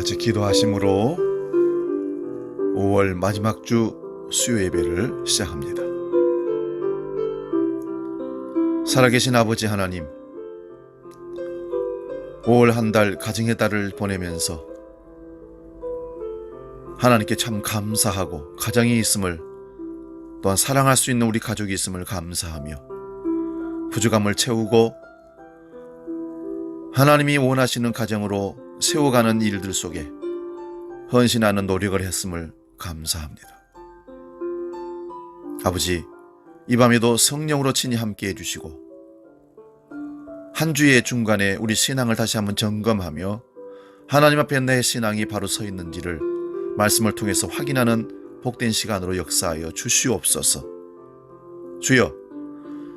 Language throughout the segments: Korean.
같이 기도하심으로 5월 마지막 주 수요 예배를 시작합니다. 살아계신 아버지 하나님, 5월 한 달 가정의 달을 보내면서 하나님께 참 감사하고, 가정이 있음을, 또한 사랑할 수 있는 우리 가족이 있음을 감사하며 부족함을 채우고 하나님이 원하시는 가정으로 세워가는 일들 속에 헌신하는 노력을 했음을 감사합니다. 아버지, 이 밤에도 성령으로 친히 함께 해주시고 한 주의 중간에 우리 신앙을 다시 한번 점검하며 하나님 앞에 내 신앙이 바로 서 있는지를 말씀을 통해서 확인하는 복된 시간으로 역사하여 주시옵소서. 주여,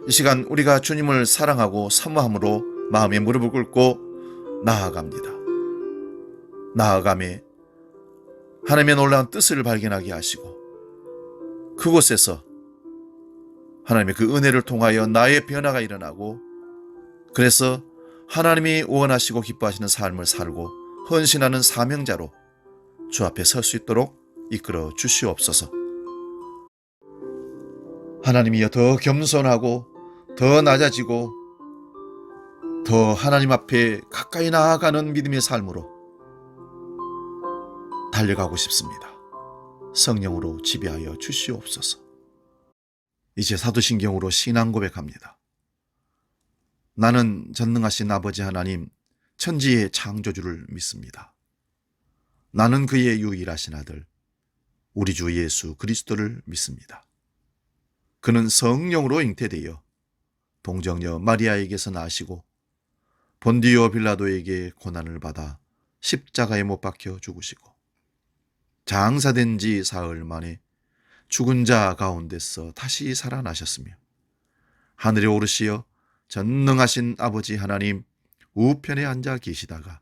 이 시간 우리가 주님을 사랑하고 사모함으로 마음에 무릎을 꿇고 나아갑니다. 나아감에 하나님의 놀라운 뜻을 발견하게 하시고 그곳에서 하나님의 그 은혜를 통하여 나의 변화가 일어나고, 그래서 하나님이 원하시고 기뻐하시는 삶을 살고 헌신하는 사명자로 주 앞에 설 수 있도록 이끌어 주시옵소서. 하나님이여, 더 겸손하고 더 낮아지고 더 하나님 앞에 가까이 나아가는 믿음의 삶으로 달려가고 싶습니다. 성령으로 지배하여 주시옵소서. 이제 사도신경으로 신앙 고백합니다. 나는 전능하신 아버지 하나님, 천지의 창조주를 믿습니다. 나는 그의 유일하신 아들, 우리 주 예수 그리스도를 믿습니다. 그는 성령으로 잉태되어 동정녀 마리아에게서 나시고 본디오 빌라도에게 고난을 받아 십자가에 못 박혀 죽으시고 장사된 지 사흘 만에 죽은 자 가운데서 다시 살아나셨으며 하늘에 오르시어 전능하신 아버지 하나님 우편에 앉아 계시다가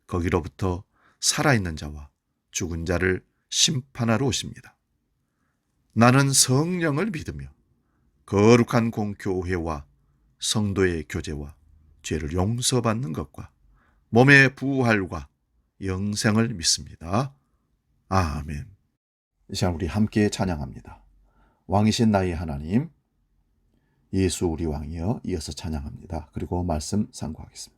거기로부터 살아있는 자와 죽은 자를 심판하러 오십니다. 나는 성령을 믿으며 거룩한 공교회와 성도의 교제와 죄를 용서받는 것과 몸의 부활과 영생을 믿습니다. 아멘. 이 시간 우리 함께 찬양합니다. 왕이신 나의 하나님, 예수 우리 왕이여, 이어서 찬양합니다. 그리고 말씀 상고하겠습니다.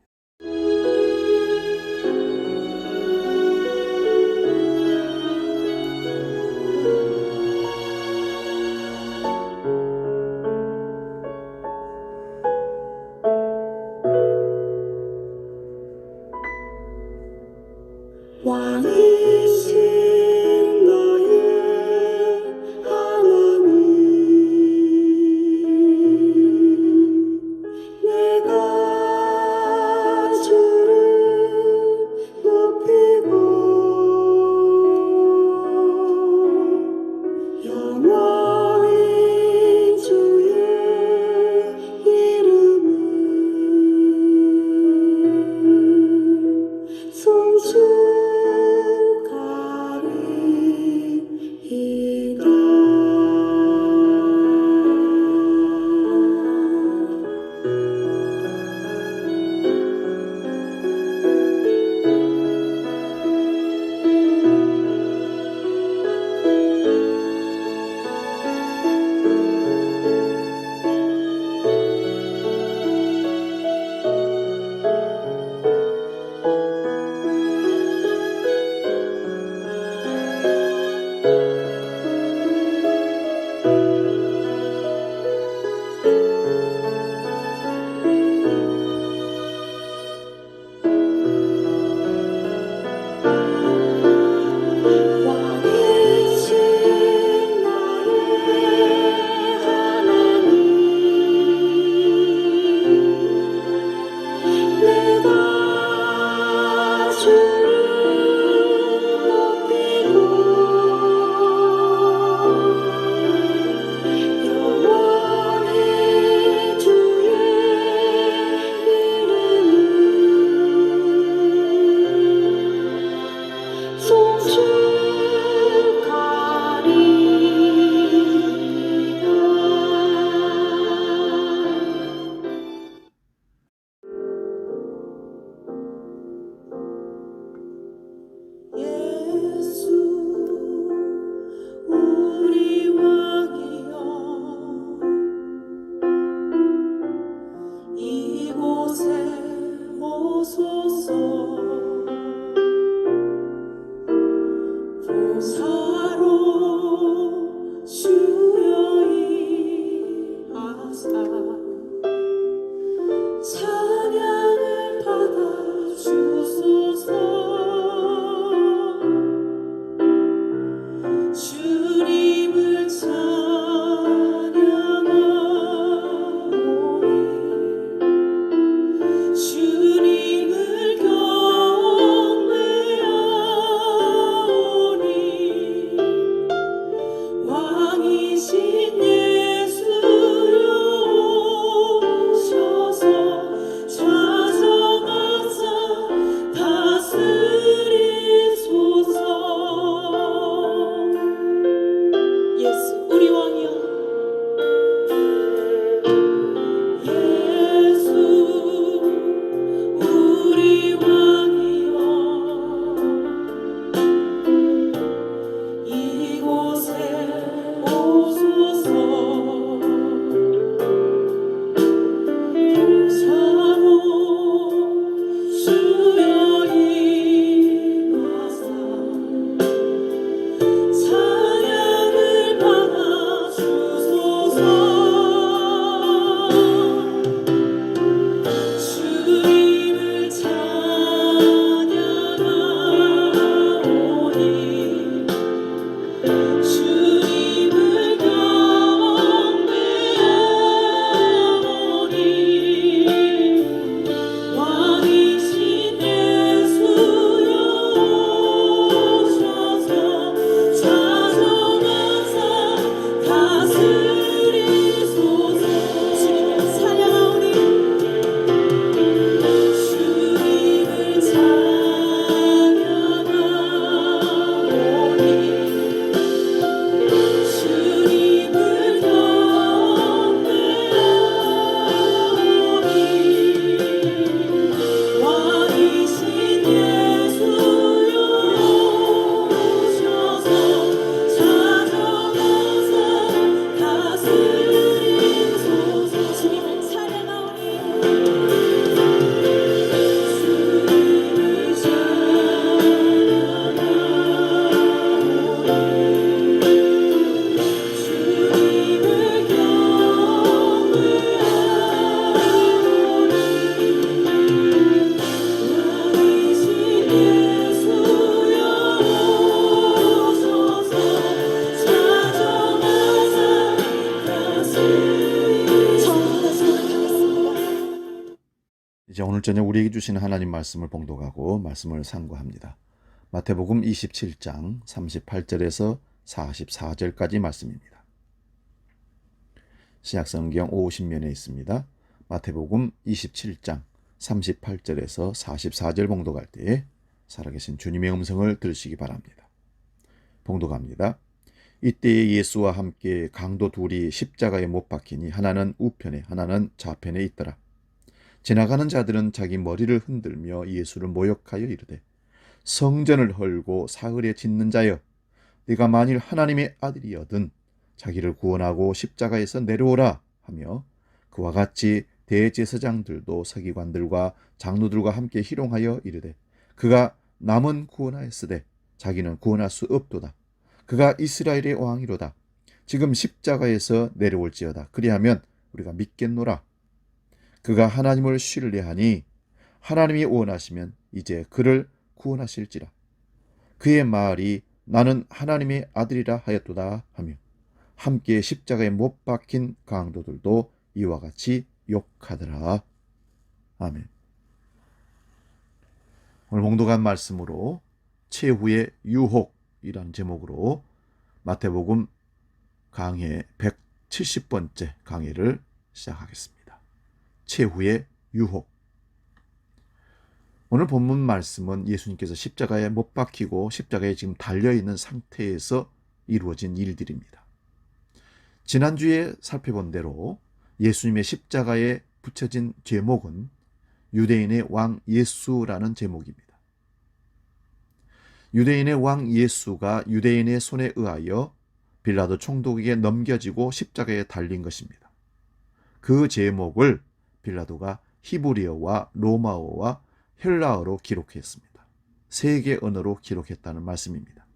왕이신 나의 하나님, 내가 오늘 저녁 우리에게 주시는 하나님 말씀을 봉독하고 말씀을 상고합니다. 마태복음 27장 38절에서 44절까지 말씀입니다. 신약성경 50면에 있습니다. 마태복음 27장 38절에서 44절 봉독할 때에 살아계신 주님의 음성을 들으시기 바랍니다. 봉독합니다. 이때에 예수와 함께 강도 둘이 십자가에 못 박히니 하나는 우편에 하나는 좌편에 있더라. 지나가는 자들은 자기 머리를 흔들며 예수를 모욕하여 이르되 성전을 헐고 사흘에 짓는 자여, 네가 만일 하나님의 아들이여든 자기를 구원하고 십자가에서 내려오라 하며 그와 같이 대제사장들도 서기관들과 장로들과 함께 희롱하여 이르되 그가 남은 구원하였으되 자기는 구원할 수 없도다. 그가 이스라엘의 왕이로다. 지금 십자가에서 내려올지어다. 그리하면 우리가 믿겠노라. 그가 하나님을 신뢰하니 하나님이 원하시면 이제 그를 구원하실지라. 그의 말이 나는 하나님의 아들이라 하였도다 하며 함께 십자가에 못 박힌 강도들도 이와 같이 욕하더라. 아멘. 오늘 봉독한 말씀으로 최후의 유혹이라는 제목으로 마태복음 강해 170번째 강해를 시작하겠습니다. 최후의 유혹. 오늘 본문 말씀은 예수님께서 십자가에 못 박히고 십자가에 지금 달려있는 상태에서 이루어진 일들입니다. 지난주에 살펴본 대로 예수님의 십자가에 붙여진 제목은 유대인의 왕 예수라는 제목입니다. 유대인의 왕 예수가 유대인의 손에 의하여 빌라도 총독에게 넘겨지고 십자가에 달린 것입니다. 그 제목을 빌라도가 히브리어와 로마어와 헬라어로 기록했습니다. 세 개 언어로 기록했다는 말씀입니다.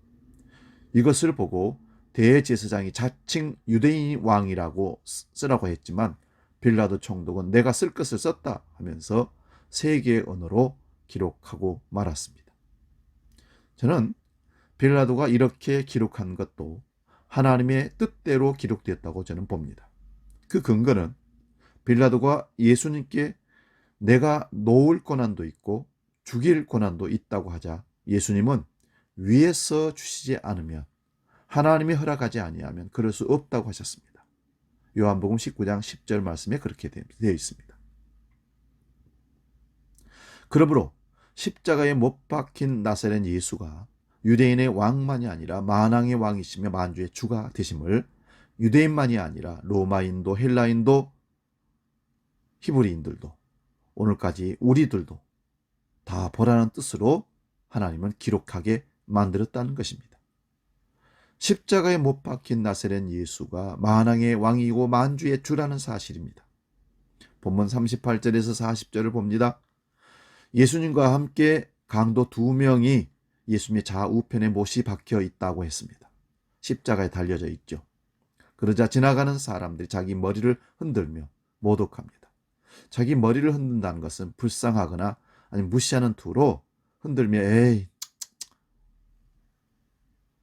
이것을 보고 대제사장이 자칭 유대인 왕이라고 쓰라고 했지만 빌라도 총독은 내가 쓸 것을 썼다 하면서 세 개의 언어로 기록하고 말았습니다. 저는 빌라도가 이렇게 기록한 것도 하나님의 뜻대로 기록되었다고 저는 봅니다. 그 근거는 빌라도가 예수님께 내가 놓을 권한도 있고 죽일 권한도 있다고 하자 예수님은 위에서 주시지 않으면, 하나님이 허락하지 아니하면 그럴 수 없다고 하셨습니다. 요한복음 19장 10절 말씀에 그렇게 되어 있습니다. 그러므로 십자가에 못 박힌 나사렛 예수가 유대인의 왕만이 아니라 만왕의 왕이시며 만주의 주가 되심을 유대인만이 아니라 로마인도 헬라인도 히브리인들도 오늘까지 우리들도 다 보라는 뜻으로 하나님은 기록하게 만들었다는 것입니다. 십자가에 못 박힌 나사렛 예수가 만왕의 왕이고 만주의 주라는 사실입니다. 본문 38절에서 40절을 봅니다. 예수님과 함께 강도 2명이 예수님의 좌우편에 못이 박혀 있다고 했습니다. 십자가에 달려져 있죠. 그러자 지나가는 사람들이 자기 머리를 흔들며 모독합니다. 자기 머리를 흔든다는 것은 불쌍하거나 아니면 무시하는 투로 흔들며 에이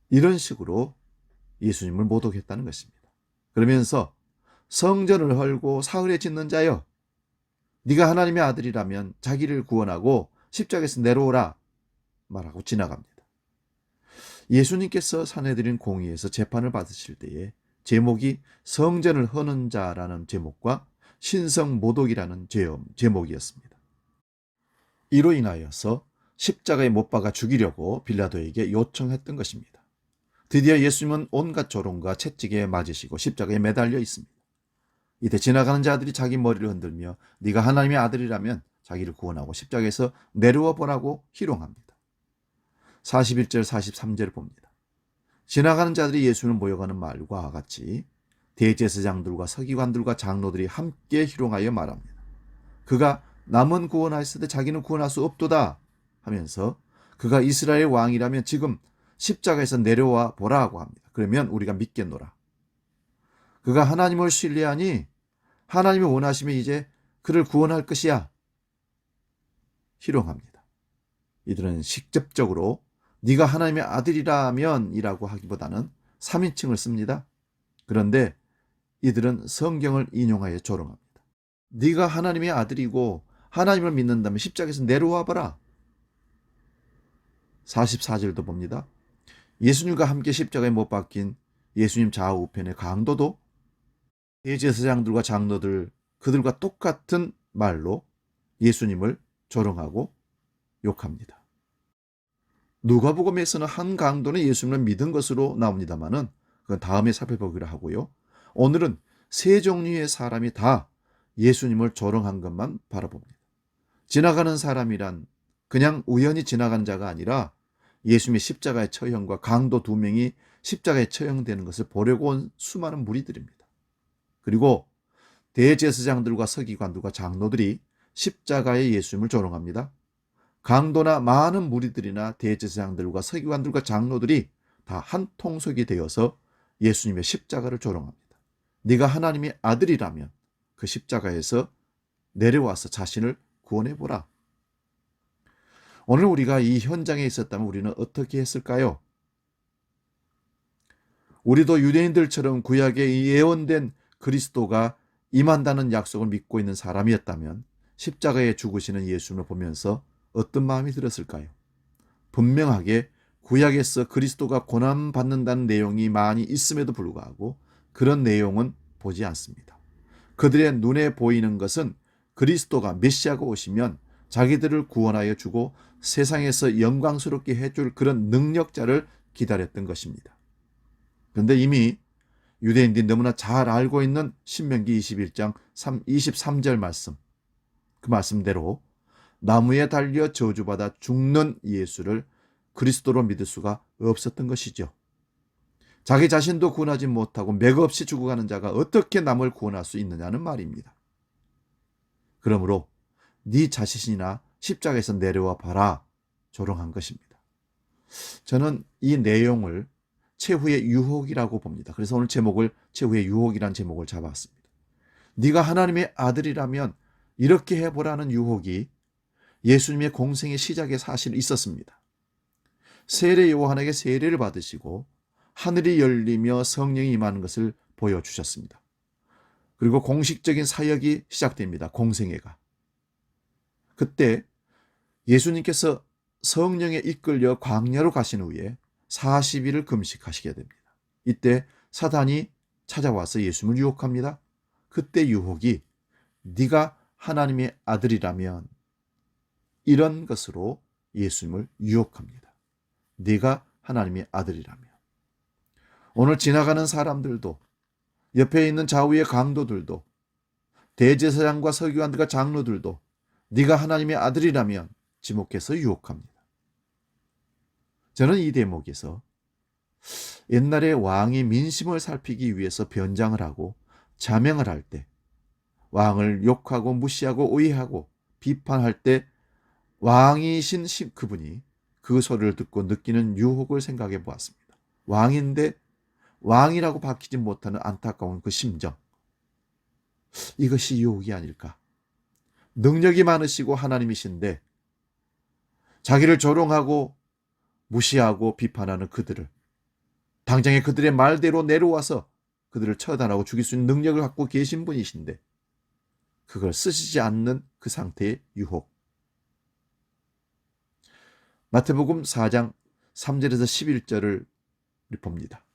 이런 식으로 예수님을 모독했다는 것입니다. 그러면서 성전을 헐고 사흘에 짓는 자여, 네가 하나님의 아들이라면 자기를 구원하고 십자가에서 내려오라 말하고 지나갑니다. 예수님께서 사내들인 공의에서 재판을 받으실 때에 제목이 성전을 허는 자라는 제목과 신성모독이라는 제목이었습니다. 이로 인하여서 십자가에 못 박아 죽이려고 빌라도에게 요청했던 것입니다. 드디어 예수님은 온갖 조롱과 채찍에 맞으시고 십자가에 매달려 있습니다. 이때 지나가는 자들이 자기 머리를 흔들며 네가 하나님의 아들이라면 자기를 구원하고 십자가에서 내려와 보라고 희롱합니다. 41절 43절을 봅니다. 지나가는 자들이 예수를 모욕하는 말과 같이 대제사장들과 서기관들과 장로들이 함께 희롱하여 말합니다. 그가 남은 구원하였으되 자기는 구원할 수 없도다 하면서 그가 이스라엘 왕이라면 지금 십자가에서 내려와 보라고 합니다. 그러면 우리가 믿겠노라. 그가 하나님을 신뢰하니 하나님이 원하시면 이제 그를 구원할 것이야. 희롱합니다. 이들은 직접적으로 네가 하나님의 아들이라면 이라고 하기보다는 3인칭을 씁니다. 그런데 이들은 성경을 인용하여 조롱합니다. 네가 하나님의 아들이고 하나님을 믿는다면 십자가에서 내려와 봐라. 44절도 봅니다. 예수님과 함께 십자가에 못 박힌 예수님 좌우편의 강도도 대제사장들과 장로들 그들과 똑같은 말로 예수님을 조롱하고 욕합니다. 누가복음에서는 한 강도는 예수님을 믿은 것으로 나옵니다만은 그건 다음에 살펴보기로 하고요. 오늘은 세 종류의 사람이 다 예수님을 조롱한 것만 바라봅니다. 지나가는 사람이란 그냥 우연히 지나간 자가 아니라 예수님의 십자가의 처형과 강도 두 명이 십자가에 처형되는 것을 보려고 온 수많은 무리들입니다. 그리고 대제사장들과 서기관들과 장로들이 십자가의 예수님을 조롱합니다. 강도나 많은 무리들이나 대제사장들과 서기관들과 장로들이 다 한 통속이 되어서 예수님의 십자가를 조롱합니다. 네가 하나님의 아들이라면 그 십자가에서 내려와서 자신을 구원해보라. 오늘 우리가 이 현장에 있었다면 우리는 어떻게 했을까요? 우리도 유대인들처럼 구약에 예언된 그리스도가 임한다는 약속을 믿고 있는 사람이었다면 십자가에 죽으시는 예수님을 보면서 어떤 마음이 들었을까요? 분명하게 구약에서 그리스도가 고난받는다는 내용이 많이 있음에도 불구하고 그런 내용은 보지 않습니다. 그들의 눈에 보이는 것은 그리스도가 메시아가 오시면 자기들을 구원하여 주고 세상에서 영광스럽게 해줄 그런 능력자를 기다렸던 것입니다. 그런데 이미 유대인들이 너무나 잘 알고 있는 신명기 21장 23절 말씀, 그 말씀대로 나무에 달려 저주받아 죽는 예수를 그리스도로 믿을 수가 없었던 것이죠. 자기 자신도 구원하지 못하고 맥없이 죽어가는 자가 어떻게 남을 구원할 수 있느냐는 말입니다. 그러므로 네 자신이나 십자가에서 내려와 봐라 조롱한 것입니다. 저는 이 내용을 최후의 유혹이라고 봅니다. 그래서 오늘 제목을 최후의 유혹이라는 제목을 잡았습니다. 네가 하나님의 아들이라면 이렇게 해보라는 유혹이 예수님의 공생의 시작에 사실 있었습니다. 세례 요한에게 세례를 받으시고 하늘이 열리며 성령이 임하는 것을 보여주셨습니다. 그리고 공식적인 사역이 시작됩니다. 공생애가. 그때 예수님께서 성령에 이끌려 광야로 가신 후에 40일을 금식하시게 됩니다. 이때 사단이 찾아와서 예수님을 유혹합니다. 그때 유혹이 네가 하나님의 아들이라면 이런 것으로 예수님을 유혹합니다. 네가 하나님의 아들이라면. 오늘 지나가는 사람들도 옆에 있는 좌우의 강도들도 대제사장과 서기관들과 장로들도 네가 하나님의 아들이라면 지목해서 유혹합니다. 저는 이 대목에서 옛날에 왕이 민심을 살피기 위해서 변장을 하고 자명을 할 때 왕을 욕하고 무시하고 의해하고 비판할 때 왕이신 그분이 그 소리를 듣고 느끼는 유혹을 생각해 보았습니다. 왕인데 왕이라고 밝히지 못하는 안타까운 그 심정. 이것이 유혹이 아닐까. 능력이 많으시고 하나님이신데 자기를 조롱하고 무시하고 비판하는 그들을 당장에 그들의 말대로 내려와서 그들을 처단하고 죽일 수 있는 능력을 갖고 계신 분이신데 그걸 쓰시지 않는 그 상태의 유혹. 마태복음 4장 3절에서 11절을 봅니다.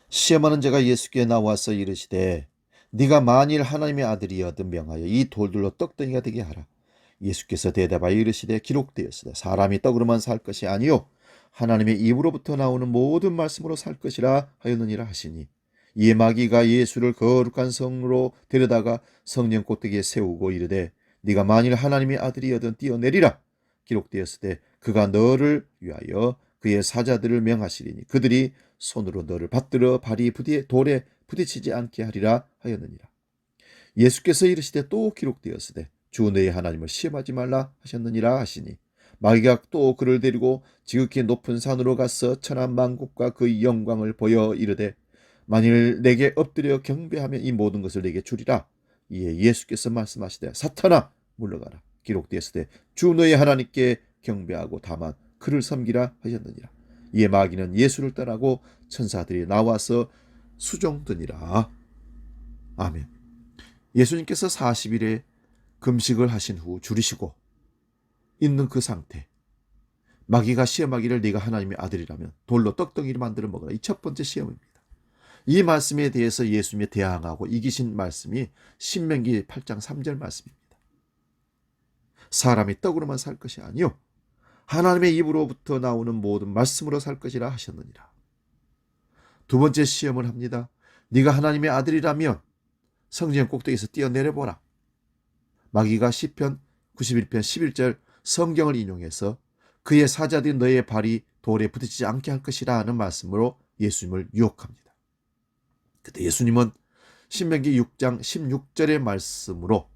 시험하는 자가 예수께 나와서 이르시되 네가 만일 하나님의 아들이여든 명하여 이 돌들로 떡덩이가 되게 하라. 예수께서 대답하여 이르시되 기록되었으되 사람이 떡으로만 살 것이 아니요 하나님의 입으로부터 나오는 모든 말씀으로 살 것이라 하였느니라 하시니 이에 마귀가 예수를 거룩한 성으로 데려다가 성령 꼭대기에 세우고 이르되 네가 만일 하나님의 아들이여든 뛰어내리라. 기록되었으되 그가 너를 위하여 그의 사자들을 명하시리니 그들이 손으로 너를 받들어 발이 돌에 부딪히지 않게 하리라 하였느니라. 예수께서 이르시되 또 기록되었으되 주 너의 하나님을 시험하지 말라 하셨느니라 하시니 마귀가 또 그를 데리고 지극히 높은 산으로 가서 천한 만국과 그 영광을 보여 이르되 만일 내게 엎드려 경배하면 이 모든 것을 내게 주리라. 이에 예수께서 말씀하시되 사탄아 물러가라. 기록되었으되 주 너의 하나님께 경배하고 다만 그를 섬기라 하셨느니라. 이에 마귀는 예수를 떠나고 천사들이 나와서 수종드니라. 아멘. 예수님께서 40일에 금식을 하신 후 줄이시고 있는 그 상태, 마귀가 시험하기를 네가 하나님의 아들이라면 돌로 떡덩이를 만들어 먹어라. 이 첫 번째 시험입니다. 이 말씀에 대해서 예수님이 대항하고 이기신 말씀이 신명기 8장 3절 말씀입니다. 사람이 떡으로만 살 것이 아니요 하나님의 입으로부터 나오는 모든 말씀으로 살 것이라 하셨느니라. 두 번째 시험을 합니다. 네가 하나님의 아들이라면 성전 꼭대기에서 뛰어내려보라. 마귀가 시편 91편 11절 성경을 인용해서 그의 사자들이 너의 발이 돌에 부딪히지 않게 할 것이라 하는 말씀으로 예수님을 유혹합니다. 그때 예수님은 신명기 6장 16절의 말씀으로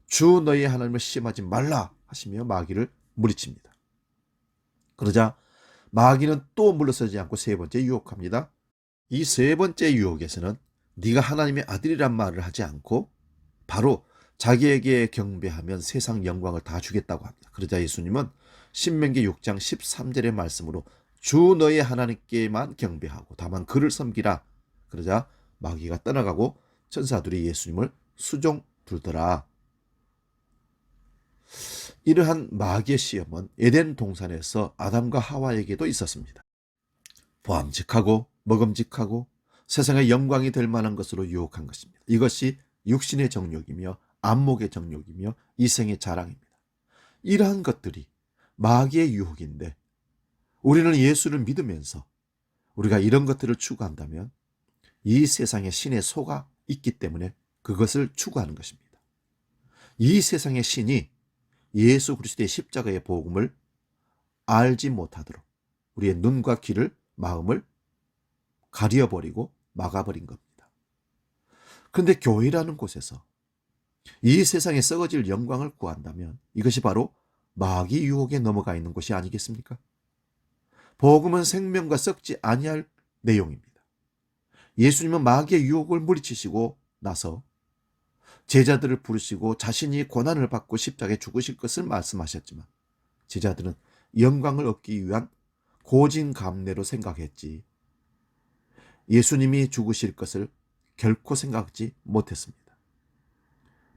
주 너희 하나님을 시험하지 말라 하시며 마귀를 물리칩니다. 그러자 마귀는 또 물러서지 않고 세 번째 유혹합니다. 이 세 번째 유혹에서는 네가 하나님의 아들이란 말을 하지 않고 바로 자기에게 경배하면 세상 영광을 다 주겠다고 합니다. 그러자 예수님은 신명기 6장 13절의 말씀으로 주 너의 하나님께만 경배하고 다만 그를 섬기라. 그러자 마귀가 떠나가고 천사들이 예수님을 수종 두더라. 이러한 마귀의 시험은 에덴 동산에서 아담과 하와에게도 있었습니다. 보암직하고 먹음직하고 세상의 영광이 될 만한 것으로 유혹한 것입니다. 이것이 육신의 정욕이며 안목의 정욕이며 이생의 자랑입니다. 이러한 것들이 마귀의 유혹인데 우리는 예수를 믿으면서 우리가 이런 것들을 추구한다면 이 세상에 신의 소가 있기 때문에 그것을 추구하는 것입니다. 이 세상의 신이 예수 그리스도의 십자가의 복음을 알지 못하도록 우리의 눈과 귀를 마음을 가려버리고 막아버린 겁니다. 그런데 교회라는 곳에서 이 세상에 썩어질 영광을 구한다면 이것이 바로 마귀 유혹에 넘어가 있는 것이 아니겠습니까? 복음은 생명과 썩지 아니할 내용입니다. 예수님은 마귀의 유혹을 물리치시고 나서 제자들을 부르시고 자신이 고난을 받고 십자가에 죽으실 것을 말씀하셨지만 제자들은 영광을 얻기 위한 고진감래로 생각했지 예수님이 죽으실 것을 결코 생각지 못했습니다.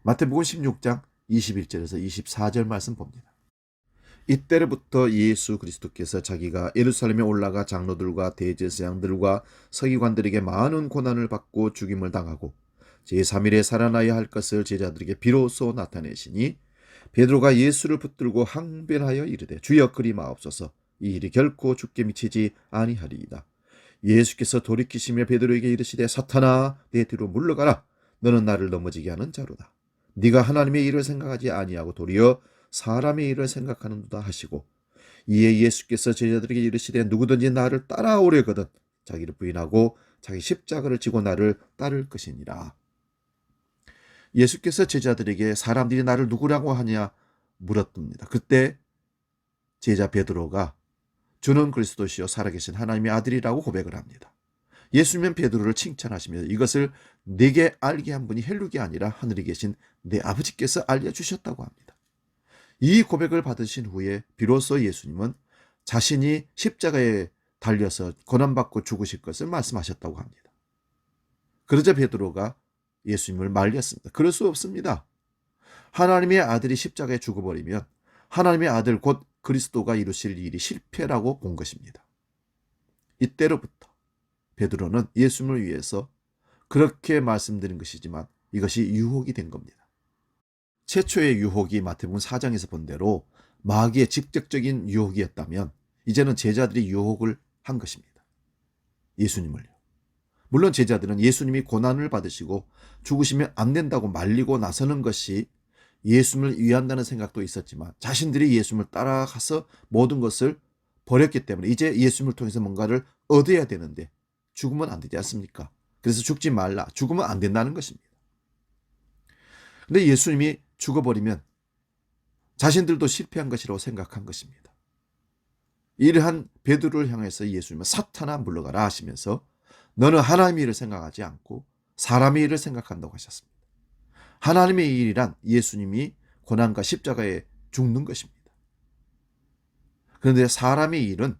마태복음 16장 21절에서 24절 말씀 봅니다. 이때로부터 예수 그리스도께서 자기가 예루살렘에 올라가 장로들과 대제사장들과 서기관들에게 많은 고난을 받고 죽임을 당하고 제3일에 살아나야 할 것을 제자들에게 비로소 나타내시니 베드로가 예수를 붙들고 항변하여 이르되 주여 그리 마옵소서 이 일이 결코 죽게 미치지 아니하리이다. 예수께서 돌이키시며 베드로에게 이르시되 사탄아 내 뒤로 물러가라 너는 나를 넘어지게 하는 자로다. 네가 하나님의 일을 생각하지 아니하고 도리어 사람의 일을 생각하는도다 하시고 이에 예수께서 제자들에게 이르시되 누구든지 나를 따라오려거든 자기를 부인하고 자기 십자가를 지고 나를 따를 것이니라. 예수께서 제자들에게 사람들이 나를 누구라고 하냐 물었답니다. 그때 제자 베드로가 주는 그리스도시요 살아계신 하나님의 아들이라고 고백을 합니다. 예수님은 베드로를 칭찬하시며 이것을 내게 알게 한 분이 헬룩이 아니라 하늘에 계신 내 아버지께서 알려주셨다고 합니다. 이 고백을 받으신 후에 비로소 예수님은 자신이 십자가에 달려서 고난받고 죽으실 것을 말씀하셨다고 합니다. 그러자 베드로가 예수님을 말렸습니다. 그럴 수 없습니다. 하나님의 아들이 십자가에 죽어버리면 하나님의 아들 곧 그리스도가 이루실 일이 실패라고 본 것입니다. 이때로부터 베드로는 예수님을 위해서 그렇게 말씀드린 것이지만 이것이 유혹이 된 겁니다. 최초의 유혹이 마태복음 4장에서 본 대로 마귀의 직접적인 유혹이었다면 이제는 제자들이 유혹을 한 것입니다. 예수님을요. 물론 제자들은 예수님이 고난을 받으시고 죽으시면 안 된다고 말리고 나서는 것이 예수님을 위한다는 생각도 있었지만 자신들이 예수님을 따라가서 모든 것을 버렸기 때문에 이제 예수님을 통해서 뭔가를 얻어야 되는데 죽으면 안 되지 않습니까? 그래서 죽지 말라. 죽으면 안 된다는 것입니다. 근데 예수님이 죽어버리면 자신들도 실패한 것이라고 생각한 것입니다. 이러한 베드로를 향해서 예수님은 사탄아 물러가라 하시면서 너는 하나님의 일을 생각하지 않고 사람의 일을 생각한다고 하셨습니다. 하나님의 일이란 예수님이 고난과 십자가에 죽는 것입니다. 그런데 사람의 일은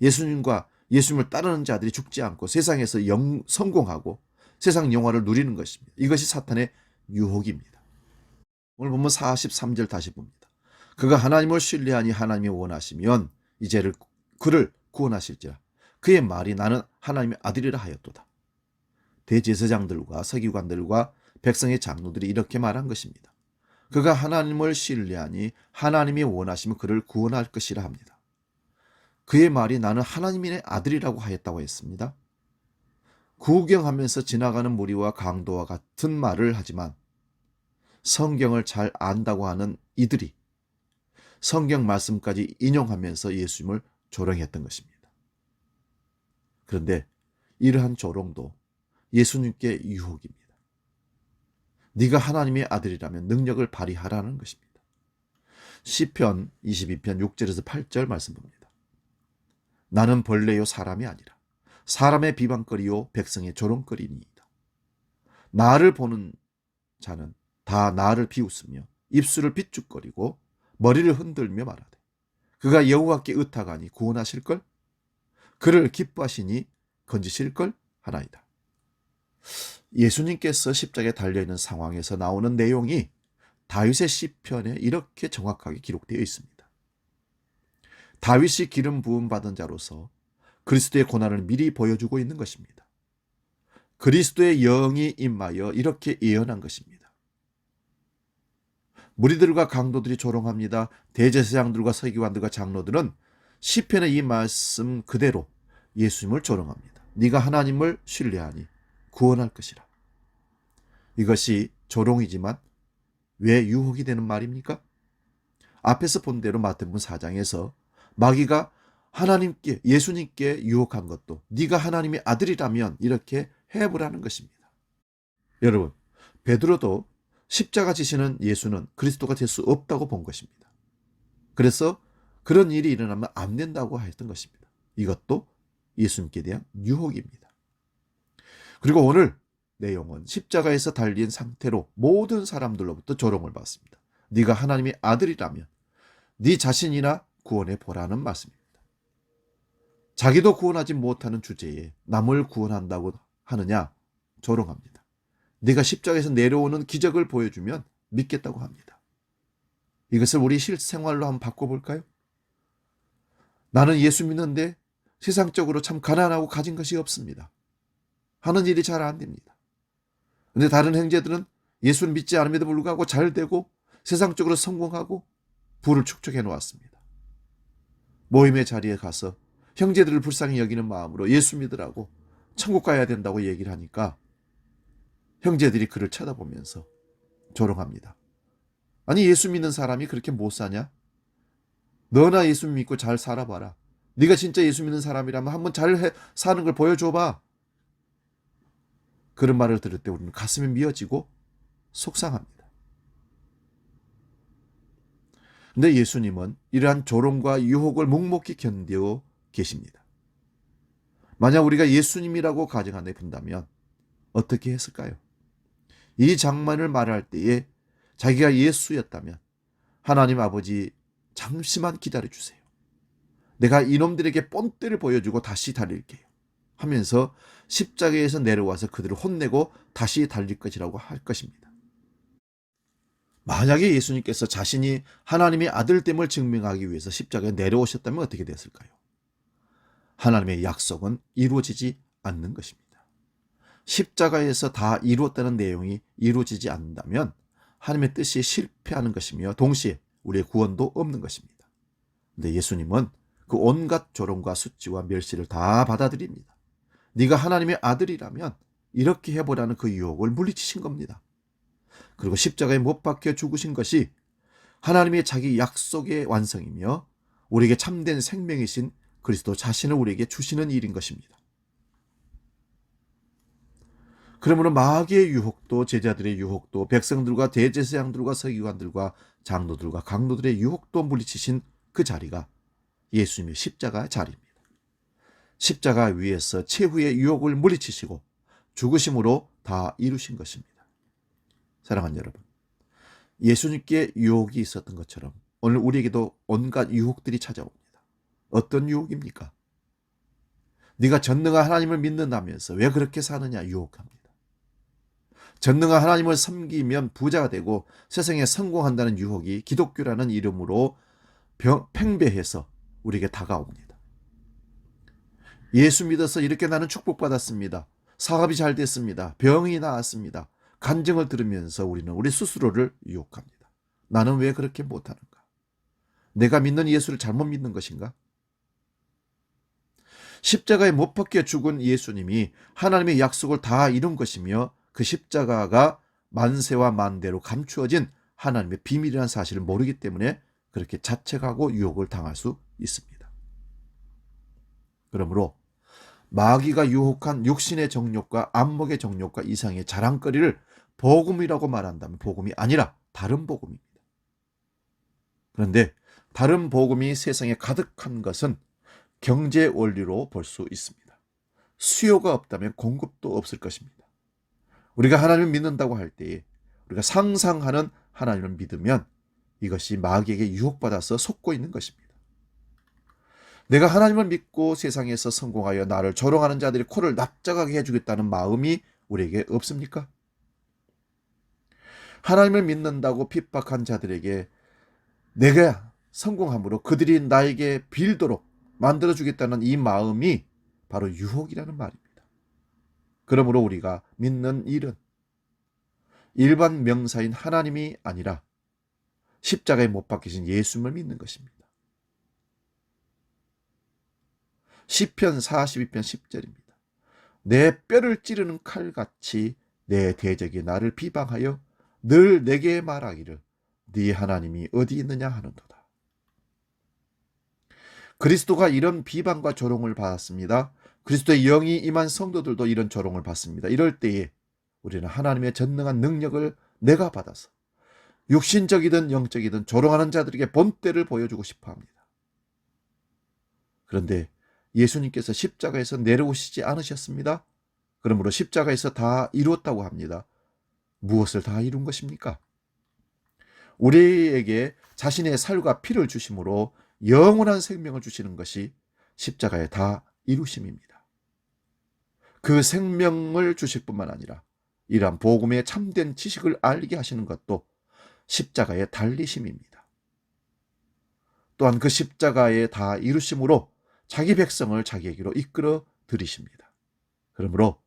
예수님과 예수님을 따르는 자들이 죽지 않고 세상에서 성공하고 세상 영화를 누리는 것입니다. 이것이 사탄의 유혹입니다. 오늘 보면 43절 다시 봅니다. 그가 하나님을 신뢰하니 하나님이 원하시면 이제를 그를 구원하실지라. 그의 말이 나는 하나님의 아들이라 하였도다. 대제사장들과 서기관들과 백성의 장로들이 이렇게 말한 것입니다. 그가 하나님을 신뢰하니 하나님이 원하시면 그를 구원할 것이라 합니다. 그의 말이 나는 하나님의 아들이라고 하였다고 했습니다. 구경하면서 지나가는 무리와 강도와 같은 말을 하지만 성경을 잘 안다고 하는 이들이 성경 말씀까지 인용하면서 예수님을 조롱했던 것입니다. 그런데 이러한 조롱도 예수님께 유혹입니다. 네가 하나님의 아들이라면 능력을 발휘하라는 것입니다. 시편 22편 6절에서 8절 말씀 봅니다. 나는 벌레요 사람이 아니라 사람의 비방거리요 백성의 조롱거리니이다. 나를 보는 자는 다 나를 비웃으며 입술을 비죽거리고 머리를 흔들며 말하되 그가 여호와께 의탁하니 구원하실걸? 그를 기뻐하시니 건지실걸? 하나이다. 예수님께서 십자가에 달려있는 상황에서 나오는 내용이 다윗의 시편에 이렇게 정확하게 기록되어 있습니다. 다윗이 기름 부음 받은 자로서 그리스도의 고난을 미리 보여주고 있는 것입니다. 그리스도의 영이 임하여 이렇게 예언한 것입니다. 무리들과 강도들이 조롱합니다. 대제사장들과 서기관들과 장로들은 시편의 이 말씀 그대로 예수님을 조롱합니다. 네가 하나님을 신뢰하니 구원할 것이라. 이것이 조롱이지만 왜 유혹이 되는 말입니까? 앞에서 본 대로 마태복음 4장에서 마귀가 하나님께 예수님께 유혹한 것도 네가 하나님의 아들이라면 이렇게 해보라는 것입니다. 여러분, 베드로도 십자가 지시는 예수는 그리스도가 될 수 없다고 본 것입니다. 그래서 그런 일이 일어나면 안 된다고 했던 것입니다. 이것도 예수님께 대한 유혹입니다. 그리고 오늘 내용은 십자가에서 달린 상태로 모든 사람들로부터 조롱을 받습니다. 네가 하나님의 아들이라면 네 자신이나 구원해 보라는 말씀입니다. 자기도 구원하지 못하는 주제에 남을 구원한다고 하느냐 조롱합니다. 네가 십자가에서 내려오는 기적을 보여주면 믿겠다고 합니다. 이것을 우리 실생활로 한번 바꿔볼까요? 나는 예수 믿는데 세상적으로 참 가난하고 가진 것이 없습니다. 하는 일이 잘 안 됩니다. 그런데 다른 형제들은 예수를 믿지 않음에도 불구하고 잘 되고 세상적으로 성공하고 부를 축적해 놓았습니다. 모임의 자리에 가서 형제들을 불쌍히 여기는 마음으로 예수 믿으라고 천국 가야 된다고 얘기를 하니까 형제들이 그를 쳐다보면서 조롱합니다. 아니 예수 믿는 사람이 그렇게 못 사냐? 너나 예수 믿고 잘 살아봐라. 네가 진짜 예수 믿는 사람이라면 한번 잘 사는 걸 보여줘봐. 그런 말을 들을 때 우리는 가슴이 미어지고 속상합니다. 근데 예수님은 이러한 조롱과 유혹을 묵묵히 견디어 계십니다. 만약 우리가 예수님이라고 가정하에 본다면 어떻게 했을까요? 이 장면을 말할 때에 자기가 예수였다면 하나님 아버지 잠시만 기다려주세요. 내가 이놈들에게 뻔때를 보여주고 다시 달릴게요. 하면서 십자가에서 내려와서 그들을 혼내고 다시 달릴 것이라고 할 것입니다. 만약에 예수님께서 자신이 하나님의 아들됨을 증명하기 위해서 십자가에 내려오셨다면 어떻게 됐을까요? 하나님의 약속은 이루어지지 않는 것입니다. 십자가에서 다 이루었다는 내용이 이루어지지 않는다면 하나님의 뜻이 실패하는 것이며 동시에 우리의 구원도 없는 것입니다. 그런데 예수님은 그 온갖 조롱과 수치와 멸시를 다 받아들입니다. 네가 하나님의 아들이라면 이렇게 해보라는 그 유혹을 물리치신 겁니다. 그리고 십자가에 못 박혀 죽으신 것이 하나님의 자기 약속의 완성이며 우리에게 참된 생명이신 그리스도 자신을 우리에게 주시는 일인 것입니다. 그러므로 마귀의 유혹도 제자들의 유혹도 백성들과 대제사장들과 서기관들과 장로들과 강도들의 유혹도 물리치신 그 자리가 예수님의 십자가 자리입니다. 십자가 위에서 최후의 유혹을 물리치시고 죽으심으로 다 이루신 것입니다. 사랑하는 여러분, 예수님께 유혹이 있었던 것처럼 오늘 우리에게도 온갖 유혹들이 찾아옵니다. 어떤 유혹입니까? 네가 전능한 하나님을 믿는다면서 왜 그렇게 사느냐 유혹합니다. 전능한 하나님을 섬기면 부자가 되고 세상에 성공한다는 유혹이 기독교라는 이름으로 팽배해서 우리에게 다가옵니다. 예수 믿어서 이렇게 나는 축복받았습니다. 사업이 잘 됐습니다. 병이 나았습니다. 간증을 들으면서 우리는 우리 스스로를 유혹합니다. 나는 왜 그렇게 못하는가? 내가 믿는 예수를 잘못 믿는 것인가? 십자가에 못 박혀 죽은 예수님이 하나님의 약속을 다 이룬 것이며 그 십자가가 만세와 만대로 감추어진 하나님의 비밀이라는 사실을 모르기 때문에 그렇게 자책하고 유혹을 당할 수 있습니다. 그러므로 마귀가 유혹한 육신의 정욕과 안목의 정욕과 이상의 자랑거리를 복음이라고 말한다면 복음이 아니라 다른 복음입니다. 그런데 다른 복음이 세상에 가득한 것은 경제 원리로 볼 수 있습니다. 수요가 없다면 공급도 없을 것입니다. 우리가 하나님을 믿는다고 할 때에 우리가 상상하는 하나님을 믿으면 이것이 마귀에게 유혹받아서 속고 있는 것입니다. 내가 하나님을 믿고 세상에서 성공하여 나를 조롱하는 자들이 코를 납작하게 해주겠다는 마음이 우리에게 없습니까? 하나님을 믿는다고 핍박한 자들에게 내가 성공함으로 그들이 나에게 빌도록 만들어주겠다는 이 마음이 바로 유혹이라는 말입니다. 그러므로 우리가 믿는 일은 일반 명사인 하나님이 아니라 십자가에 못 박히신 예수님을 믿는 것입니다. 시편 42편 10절입니다. 내 뼈를 찌르는 칼같이 내 대적이 나를 비방하여 늘 내게 말하기를 네 하나님이 어디 있느냐 하는도다. 그리스도가 이런 비방과 조롱을 받았습니다. 그리스도의 영이 임한 성도들도 이런 조롱을 받습니다. 이럴 때에 우리는 하나님의 전능한 능력을 내가 받아서 육신적이든 영적이든 조롱하는 자들에게 본때를 보여주고 싶어 합니다. 그런데 예수님께서 십자가에서 내려오시지 않으셨습니다. 그러므로 십자가에서 다 이루었다고 합니다. 무엇을 다 이룬 것입니까? 우리에게 자신의 살과 피를 주심으로 영원한 생명을 주시는 것이 십자가에 다 이루심입니다. 그 생명을 주실 뿐만 아니라 이러한 복음의 참된 지식을 알게 하시는 것도 십자가의 달리심입니다. 또한 그 십자가에 다 이루심으로 자기 백성을 자기에게로 이끌어 들이십니다. 그러므로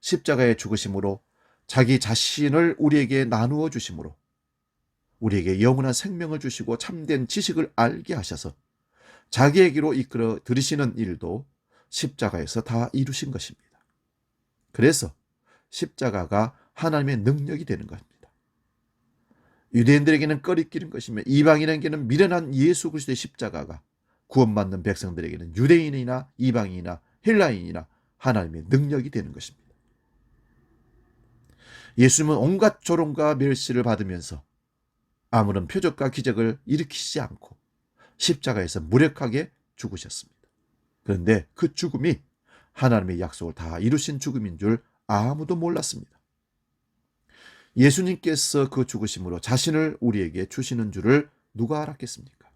십자가의 죽으심으로 자기 자신을 우리에게 나누어 주심으로 우리에게 영원한 생명을 주시고 참된 지식을 알게 하셔서 자기에게로 이끌어 들이시는 일도 십자가에서 다 이루신 것입니다. 그래서 십자가가 하나님의 능력이 되는 것입니다. 유대인들에게는 꺼리끼는 것이며 이방인에게는 미련한 예수 그리스도의 십자가가 구원받는 백성들에게는 유대인이나 이방인이나 헬라인이나 하나님의 능력이 되는 것입니다. 예수님은 온갖 조롱과 멸시를 받으면서 아무런 표적과 기적을 일으키지 않고 십자가에서 무력하게 죽으셨습니다. 그런데 그 죽음이 하나님의 약속을 다 이루신 죽음인 줄 아무도 몰랐습니다. 예수님께서 그 죽으심으로 자신을 우리에게 주시는 줄을 누가 알았겠습니까?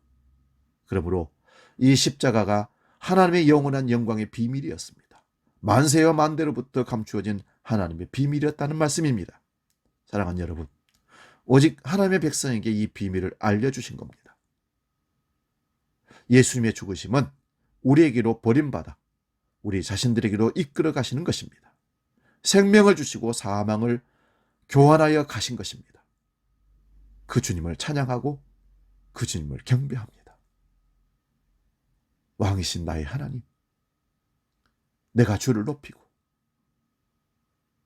그러므로 이 십자가가 하나님의 영원한 영광의 비밀이었습니다. 만세와 만대로부터 감추어진 하나님의 비밀이었다는 말씀입니다. 사랑하는 여러분, 오직 하나님의 백성에게 이 비밀을 알려주신 겁니다. 예수님의 죽으심은 우리에게로 버림받아 우리 자신들에게로 이끌어 가시는 것입니다. 생명을 주시고 사망을 교환하여 가신 것입니다. 그 주님을 찬양하고 그 주님을 경배합니다. 왕이신 나의 하나님, 내가 주를 높이고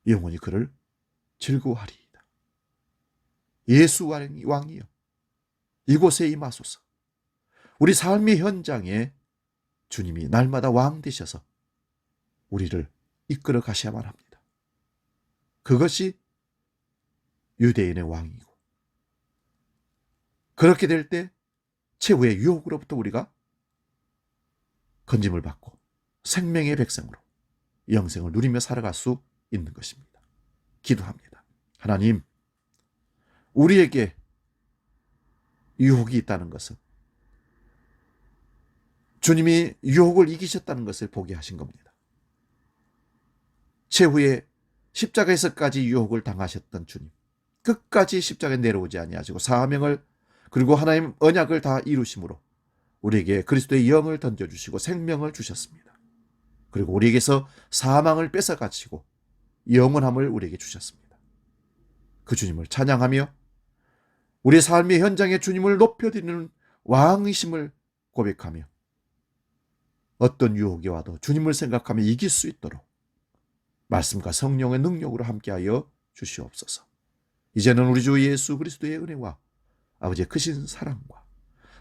영원히 그를 즐거워하리이다. 예수 왕이여, 이곳에 임하소서. 우리 삶의 현장에 주님이 날마다 왕 되셔서 우리를 이끌어 가셔야만 합니다. 그것이 유대인의 왕이고, 그렇게 될 때 최후의 유혹으로부터 우리가 건짐을 받고 생명의 백성으로 영생을 누리며 살아갈 수 있는 것입니다. 기도합니다. 하나님, 우리에게 유혹이 있다는 것은 주님이 유혹을 이기셨다는 것을 보게 하신 겁니다. 최후의 십자가에서까지 유혹을 당하셨던 주님, 끝까지 십자가에 내려오지 아니하시고 사명을 그리고 하나님 언약을 다 이루심으로 우리에게 그리스도의 영을 던져주시고 생명을 주셨습니다. 그리고 우리에게서 사망을 뺏어가시고 영원함을 우리에게 주셨습니다. 그 주님을 찬양하며 우리 삶의 현장에 주님을 높여드리는 왕이심을 고백하며 어떤 유혹이 와도 주님을 생각하며 이길 수 있도록 말씀과 성령의 능력으로 함께하여 주시옵소서. 이제는 우리 주 예수 그리스도의 은혜와 아버지의 크신 사랑과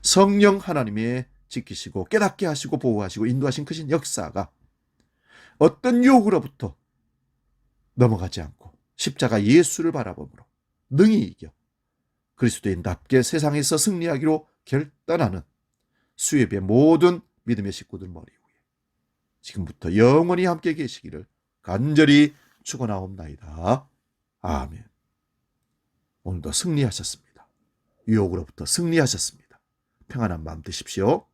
성령 하나님의 지키시고 깨닫게 하시고 보호하시고 인도하신 크신 역사가 어떤 유혹으로부터 넘어가지 않고 십자가 예수를 바라보므로 능히 이겨 그리스도인답게 세상에서 승리하기로 결단하는 수협의 모든 믿음의 식구들 머리 위에 지금부터 영원히 함께 계시기를 간절히 축원하옵나이다. 아멘. 오늘도 승리하셨습니다. 유혹으로부터 승리하셨습니다. 평안한 마음 되십시오.